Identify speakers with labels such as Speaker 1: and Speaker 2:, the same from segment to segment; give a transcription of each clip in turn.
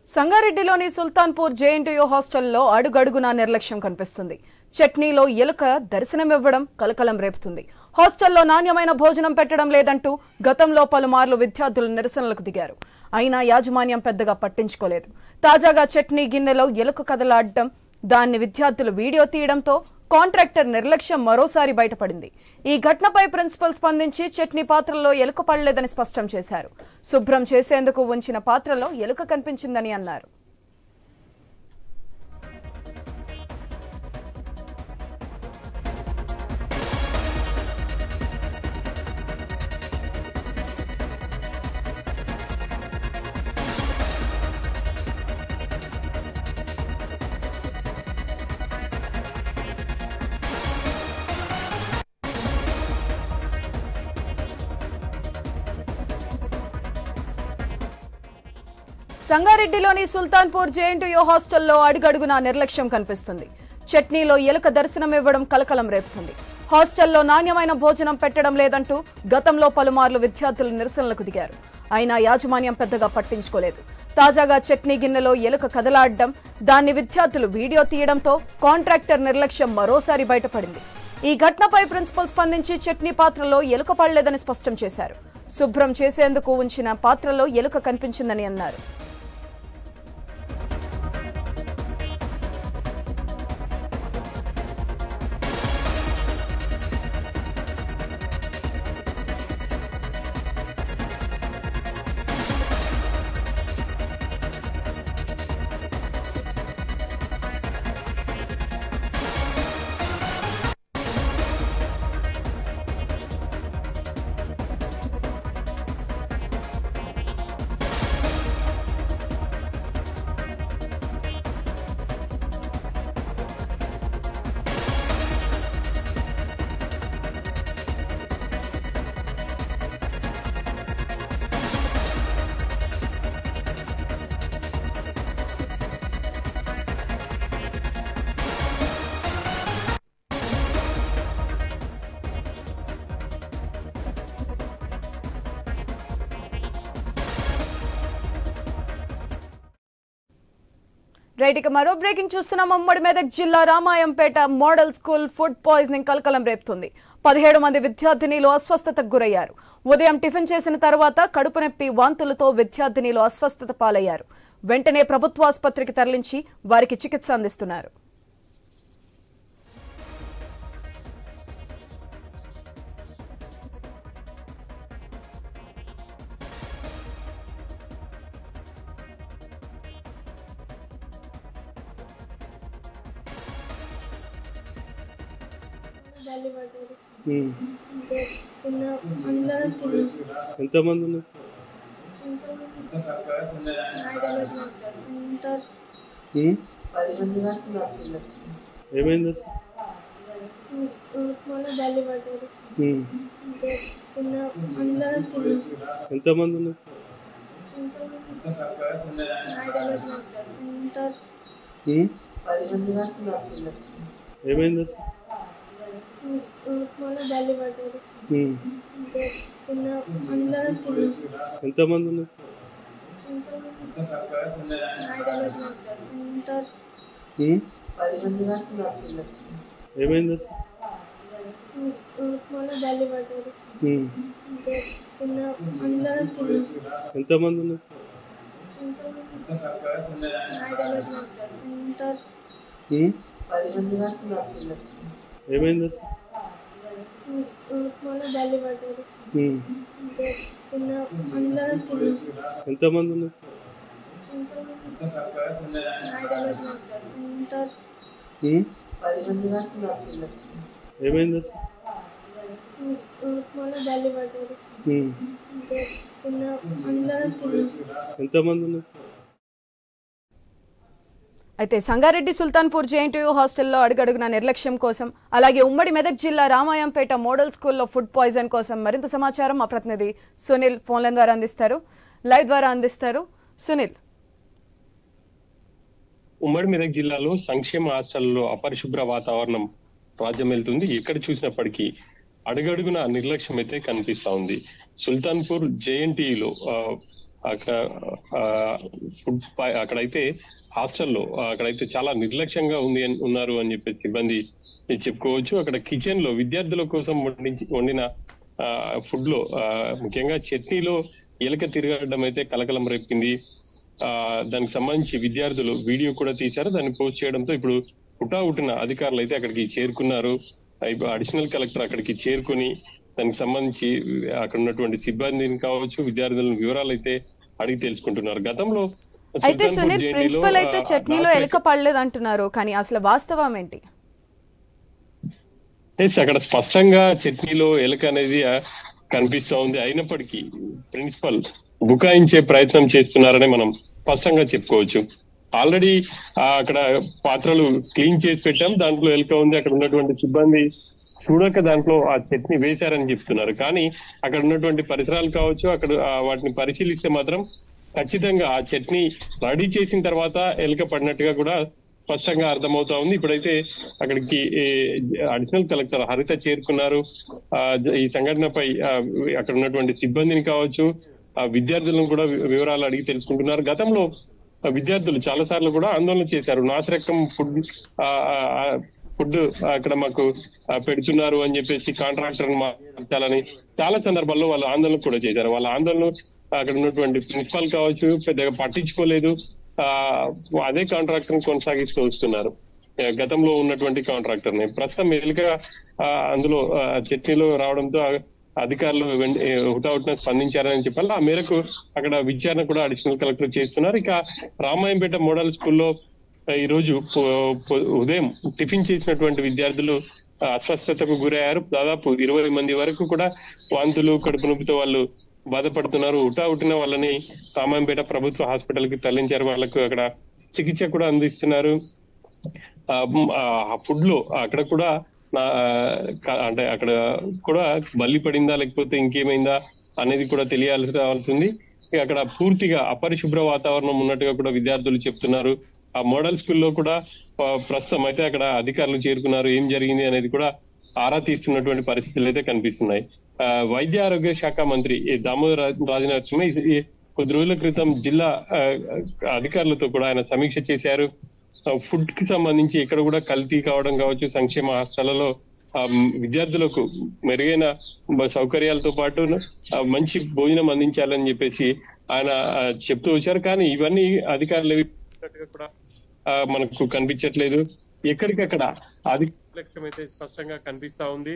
Speaker 1: సంగారెడ్డిలోని Sultanpur JNTU హాస్టల్లో అడుగడుగునా నిర్లక్ష్యం కనిపిస్తుంది. చట్నీలో ఎలుక దర్శనమివ్వడం కలకలం రేపుతుంది. హాస్టల్లో నాణ్యమైన భోజనం పెట్టడం లేదంటూ గతంలో పలుమార్లు విద్యార్థులు నిరసనలకు దిగారు. అయినా యాజమాన్యం పెద్దగా పట్టించుకోలేదు. తాజాగా చట్నీ గిన్నెలో ఎలుక కదలాడడం, దాన్ని విద్యార్థులు వీడియో తీయడంతో కాంట్రాక్టర్ నిర్లక్ష్యం మరోసారి బయటపడింది. ఈ ఘటనపై ప్రిన్సిపల్ స్పందించి చట్నీ పాత్రలో ఎలుక పడలేదని స్పష్టం చేశారు. శుభ్రం చేసేందుకు ఉంచిన పాత్రలో ఎలుక కనిపించిందని అన్నారు. సంగారెడ్డిలోని సుల్తాన్పూర్ జేఎన్టీయూ హాస్టల్లో అడుగడుగునా నిర్లక్ష్యం కనిపిస్తుంది. చట్నీలో ఎలుక దర్శనమివ్వడం కలకలం రేపుతుంది. హాస్టల్లో నాణ్యమైన భోజనం పెట్టడం లేదంటూ గతంలో పలుమార్లు విద్యార్థులు నిరసనలకు దిగారు. అయినా యాజమాన్యం పెద్దగా పట్టించుకోలేదు. తాజాగా చట్నీ గిన్నెలో ఎలుక కదలాడడం, దాన్ని విద్యార్థులు వీడియో తీయడంతో కాంట్రాక్టర్ నిర్లక్ష్యం మరోసారి బయటపడింది. ఈ ఘటనపై ప్రిన్సిపల్ స్పందించి చట్నీ పాత్రలో ఎలుక పడలేదని స్పష్టం చేశారు. శుభ్రం చేసేందుకు ఉంచిన పాత్రలో ఎలుక కనిపించిందని అన్నారు. రైట్, ఇక మరో బ్రేకింగ్ చూస్తున్నాం. ఉమ్మడి మెదక్ జిల్లా Ramayampet model school food poisoning కలకలం రేపుతుంది. 17 మంది విద్యార్థినీలు అస్వస్థతకు గురయ్యారు. ఉదయం టిఫిన్ చేసిన తర్వాత కడుపు నొప్పి, వాంతులతో విద్యార్థినీలు అస్వస్థత పాలయ్యారు. వెంటనే ప్రభుత్వ ఆసుపత్రికి తరలించి వారికి చికిత్స అందిస్తున్నారు.
Speaker 2: ఎంతమంది ఉన్నారు? ఏమైంది? ఎంతమంది ఉన్నారు? ఏమైంది? ఎంతమంది ఉన్నారు? ఏమైంది? ఎంతమంది ఉన్నారు? ఏమైంది? ఎంతమంది ఉన్నారు? ఏమైంది? ఎంతమంది ఉన్నారు?
Speaker 1: అయితే సంగారెడ్డి సుల్తాన్పూర్ జేఎన్టీయూ హాస్టల్లో అడుగడుగున నిర్లక్ష్యం కోసం, అలాగే ఉమ్మడి మెదక్ జిల్లా రామాయంపేట మోడల్ స్కూల్లో ఫుడ్ పాయిజన్ కోసం మరింత సమాచారం మా ప్రతినిధి సునీల్ ఫోన్ల ద్వారా అందిస్తారు, లైవ్ ద్వారా అందిస్తారు. సునీల్,
Speaker 3: ఉమ్మడి మెదక్ జిల్లాలో సంక్షేమ హాస్టల్లో అపరిశుభ్ర వాతావరణం రాజ్యమేలుతుంది. ఎక్కడ చూసినప్పటికీ అడుగడుగున నిర్లక్ష్యం అయితే కనిపిస్తా ఉంది. సుల్తాన్పూర్ జేఎన్టీలో అక్కడ ఫుడ్ అక్కడైతే హాస్టల్లో అక్కడైతే చాలా నిర్లక్ష్యంగా ఉన్నారు అని చెప్పేసి సిబ్బంది చెప్పుకోవచ్చు. అక్కడ కిచెన్ లో విద్యార్థుల కోసం వండిన ఫుడ్ లో ముఖ్యంగా చట్నీలో ఎలుక తిరగడం అయితే కలకలం రేపింది. దానికి సంబంధించి విద్యార్థులు వీడియో కూడా తీశారు. దాన్ని పోస్ట్ చేయడంతో ఇప్పుడు హుటాహుటిన అధికారులు అయితే అక్కడికి చేరుకున్నారు. అడిషనల్ కలెక్టర్ అక్కడికి చేరుకుని దానికి సంబంధించి అక్కడ ఉన్నటువంటి సిబ్బందిని కావచ్చు, విద్యార్థుల వివరాలు అయితే అడిగి తెలుసుకుంటున్నారు. గతంలో
Speaker 1: అయితే సునీల్, ప్రిన్సిపల్ అయితే చట్నీలో ఎలుక పడలేదు అంటున్నారు, కానీ అసలు వాస్తవం ఏంటి?
Speaker 3: అక్కడ స్పష్టంగా చట్నీలో ఎలుక అనేది కనిపిస్తా ఉంది. అయినప్పటికీ ప్రిన్సిపల్ బుకాయించే ప్రయత్నం చేస్తున్నారని మనం స్పష్టంగా చెప్పుకోవచ్చు. ఆల్రెడీ అక్కడ పాత్రలు క్లీన్ చేసి పెట్టాం, దాంట్లో ఎలుక ఉంది. అక్కడ ఉన్నటువంటి సిబ్బంది చూడక దాంట్లో ఆ చట్నీ వేశారని చెప్తున్నారు. కానీ అక్కడ ఉన్నటువంటి పరిసరాలు కావచ్చు, అక్కడ వాటిని పరిశీలిస్తే మాత్రం ఖచ్చితంగా ఆ చట్నీ రెడీ చేసిన తర్వాత ఎలుక పడినట్టుగా కూడా స్పష్టంగా అర్థమవుతా ఉంది. ఇప్పుడైతే అక్కడికి అడిషనల్ కలెక్టర్ హరిత చేరుకున్నారు. ఈ సంఘటనపై అక్కడ ఉన్నటువంటి సిబ్బందిని కావచ్చు, విద్యార్థులను కూడా వివరాలు అడిగి తెలుసుకుంటున్నారు. గతంలో విద్యార్థులు చాలా సార్లు కూడా ఆందోళన చేశారు. నాసిరకం ఫుడ్ అక్కడ మాకు పెడుతున్నారు అని చెప్పేసి కాంట్రాక్టర్ మార్చాలని చాలా సందర్భాల్లో వాళ్ళు ఆందోళన కూడా చేశారు. వాళ్ళ ఆందోళన అక్కడ ఉన్నటువంటి ప్రిన్సిపాల్ కావచ్చు పెద్దగా పట్టించుకోలేదు. అదే కాంట్రాక్టర్ కొనసాగిస్తూ వస్తున్నారు, గతంలో ఉన్నటువంటి కాంట్రాక్టర్ ని. ప్రస్తుతం ఎలుక అందులో చట్నీలో రావడంతో అధికారులు హుటాహుటిన స్పందించారని చెప్పాలి. ఆ మేరకు అక్కడ విచారణ కూడా అడిషనల్ కలెక్టర్ చేస్తున్నారు. ఇక రామాయంపేట మోడల్ స్కూల్లో ఈ రోజు ఉదయం టిఫిన్ చేసినటువంటి విద్యార్థులు అస్వస్థతకు గురయ్యారు. దాదాపు 20 మంది వరకు కూడా వాంతులు, కడుపు నొప్పితో వాళ్ళు బాధపడుతున్నారు. హుటాహుటిన వాళ్ళని రామాయంపేట ప్రభుత్వ హాస్పిటల్ కి తరలించారు. వాళ్ళకు అక్కడ చికిత్స కూడా అందిస్తున్నారు. ఫుడ్ లో అక్కడ కూడా అంటే అక్కడ కూడా బల్లి పడిందా లేకపోతే ఇంకేమైందా అనేది కూడా తెలియాల్సింది. అక్కడ పూర్తిగా అపరిశుభ్ర వాతావరణం ఉన్నట్టుగా కూడా విద్యార్థులు చెప్తున్నారు. ఆ మోడల్ స్కూల్లో కూడా ప్రస్తుతం అయితే అక్కడ అధికారులు చేరుకున్నారు. ఏం జరిగింది అనేది కూడా ఆరా తీస్తున్నటువంటి పరిస్థితులు అయితే కనిపిస్తున్నాయి. వైద్య ఆరోగ్య శాఖ మంత్రి దామోదర్ రాజనరసింహ కొద్ది రోజుల క్రితం జిల్లా అధికారులతో కూడా ఆయన సమీక్ష చేశారు. ఫుడ్ కి సంబంధించి ఎక్కడ కూడా కల్తీ కావడం కావచ్చు, సంక్షేమ హాస్టళ్లలో విద్యార్థులకు మెరుగైన సౌకర్యాలతో పాటు మంచి భోజనం అందించాలని చెప్పేసి ఆయన చెప్తూ వచ్చారు. కానీ ఇవన్నీ అధికారులు కూడా మనకు కనిపించట్లేదు. ఎక్కడికక్కడ అధికారుల లక్ష్యం అయితే స్పష్టంగా కనిపిస్తా ఉంది.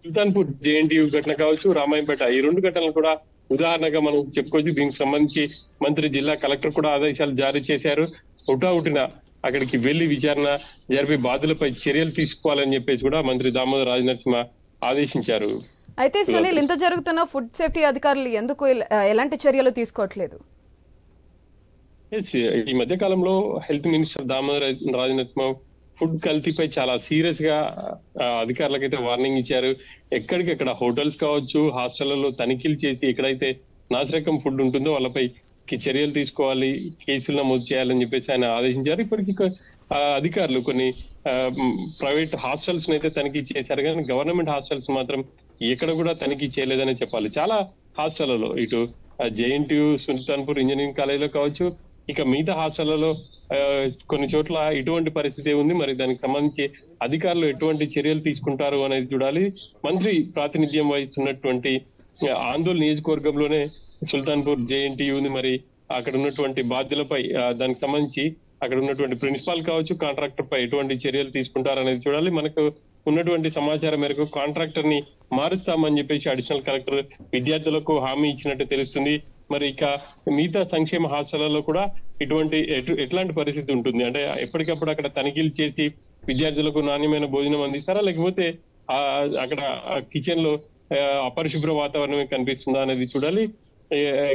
Speaker 3: సుల్తాన్పూర్ జేఎన్టీయూ ఘటన కావచ్చు, రామాయంపేట ఈ 2 ఘటనలు కూడా ఉదాహరణగా మనం చెప్పుకోవచ్చు. దీనికి సంబంధించి మంత్రి, జిల్లా కలెక్టర్ కూడా ఆదేశాలు జారీ చేశారు. హుటాహుటిన అక్కడికి వెళ్లి విచారణ జరిపి బాధ్యులపై చర్యలు తీసుకోవాలని చెప్పేసి కూడా మంత్రి దామోదర్ రాజనరసింహ ఆదేశించారు.
Speaker 1: అయితే సునీల్, ఇంత జరుగుతున్న ఫుడ్ సేఫ్టీ అధికారులు ఎందుకు ఎలాంటి చర్యలు తీసుకోవట్లేదు?
Speaker 3: ఈ మధ్య కాలంలో health minister Damodar Rajanarasimha food కల్తీపై చాలా సీరియస్ గా అధికారులకైతే వార్నింగ్ ఇచ్చారు. ఎక్కడికక్కడ హోటల్స్ కావచ్చు, హాస్టళ్లలో తనిఖీలు చేసి ఎక్కడైతే నాసిరకం ఫుడ్ ఉంటుందో వాళ్ళపై చర్యలు తీసుకోవాలి, కేసులు నమోదు చేయాలని చెప్పేసి ఆయన ఆదేశించారు. ఇప్పటికీ అధికారులు కొన్ని ప్రైవేట్ హాస్టల్స్ అయితే తనిఖీ చేశారు, కానీ గవర్నమెంట్ హాస్టల్స్ మాత్రం ఎక్కడ కూడా తనిఖీ చేయలేదని చెప్పాలి. చాలా హాస్టళ్లలో ఇటు జేఎన్టీయూ, సుల్తాన్పూర్ ఇంజనీరింగ్ కాలేజీలో కావచ్చు, ఇక మిగతా హాస్టళ్లలో కొన్ని చోట్ల ఇటువంటి పరిస్థితి ఉంది. మరి దానికి సంబంధించి అధికారులు ఎటువంటి చర్యలు తీసుకుంటారు అనేది చూడాలి. మంత్రి ప్రాతినిధ్యం వహిస్తున్నటువంటి ఆందోళన నియోజకవర్గంలోనే సుల్తాన్పూర్ జేఎన్టీయూ ఉంది. మరి అక్కడ ఉన్నటువంటి బాధ్యులపై దానికి సంబంధించి అక్కడ ఉన్నటువంటి ప్రిన్సిపాల్ కావచ్చు, కాంట్రాక్టర్ పై ఎటువంటి చర్యలు తీసుకుంటారనేది చూడాలి. మనకు ఉన్నటువంటి సమాచారం మేరకు కాంట్రాక్టర్ ని మారుస్తామని చెప్పేసి అడిషనల్ కలెక్టర్ విద్యార్థులకు హామీ ఇచ్చినట్టు తెలుస్తుంది. మరి ఇక మిగతా సంక్షేమ హాస్టళ్లలో కూడా ఎట్లాంటి పరిస్థితి ఉంటుంది అంటే ఎప్పటికప్పుడు అక్కడ తనిఖీలు చేసి విద్యార్థులకు నాణ్యమైన భోజనం అందిస్తారా, లేకపోతే అక్కడ కిచెన్ లో అపరిశుభ్ర వాతావరణమే కనిపిస్తుందా అనేది చూడాలి.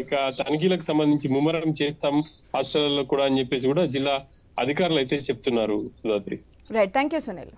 Speaker 3: ఇక తనిఖీలకు సంబంధించి ముమ్మరం చేస్తాం హాస్టళ్లలో కూడా అని చెప్పేసి కూడా జిల్లా అధికారులు అయితే చెప్తున్నారు. Sudhatri.
Speaker 1: Right, thank you Sunil.